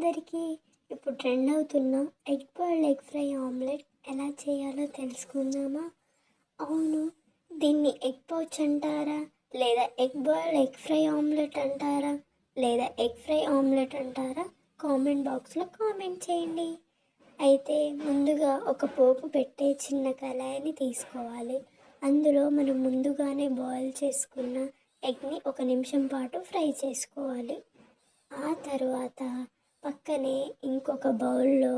అందరికీ ఇప్పుడు ట్రెండ్ అవుతున్న egg boiled egg fry omelette ఎలా చేయాలో తెలుసుకుందామా? అవును, దీన్ని ఎగ్ పౌచ్ అంటారా, లేదా egg boiled egg fry omelette అంటారా, లేదా ఎగ్ ఫ్రై ఆమ్లెట్ అంటారా? కామెంట్ బాక్స్లో కామెంట్ చేయండి. అయితే ముందుగా ఒక పోపు పెట్టే చిన్న కళాయిని తీసుకోవాలి. అందులో మనం ముందుగానే బాయిల్ చేసుకున్న ఎగ్ని 1 నిమిషం పాటు ఫ్రై చేసుకోవాలి. ఆ తర్వాత పక్కనే ఇంకొక బౌల్లో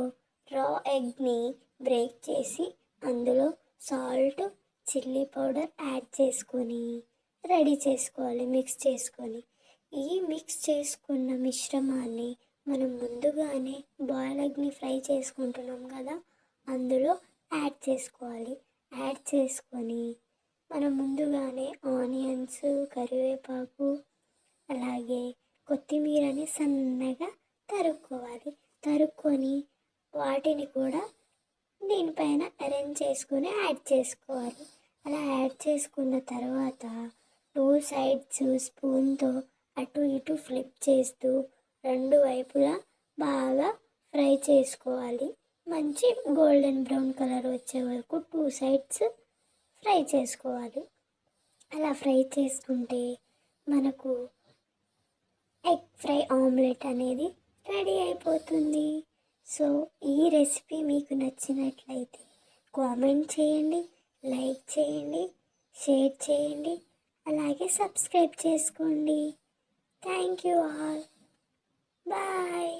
రా ఎగ్ని బ్రేక్ చేసి అందులో సాల్ట్, చిల్లీ పౌడర్ యాడ్ చేసుకొని రెడీ చేసుకోవాలి, మిక్స్ చేసుకొని. ఈ మిక్స్ చేసుకున్న మిశ్రమాన్ని మనం ముందుగానే బాయిల్ ఎగ్ని ఫ్రై చేసుకుంటున్నాం కదా, అందులో యాడ్ చేసుకోవాలి. యాడ్ చేసుకొని మనం ముందుగానే ఆనియన్స్, కరివేపాకు, అలాగే కొత్తిమీరని సన్నగా తరుక్కొని వాటిని కూడా దీనిపైన అరేంజ్ చేసుకొని యాడ్ చేసుకోవాలి. అలా యాడ్ చేసుకున్న తర్వాత 2 సైడ్స్ స్పూన్తో అటు ఇటు ఫ్లిప్ చేస్తూ 2 వైపులా బాగా ఫ్రై చేసుకోవాలి. మంచి గోల్డెన్ బ్రౌన్ కలర్ వచ్చే వరకు 2 సైడ్స్ ఫ్రై చేసుకోవాలి. అలా ఫ్రై చేసుకుంటే మనకు ఎగ్ ఫ్రై ఆమ్లెట్ అనేది రెడీ అయిపోతుంది. సో ఈ రెసిపీ మీకు నచ్చినట్లయితే కామెంట్ చేయండి, లైక్ చేయండి, షేర్ చేయండి, అలాగే సబ్స్క్రైబ్ చేసుకోండి. Thank you all. బాయ్.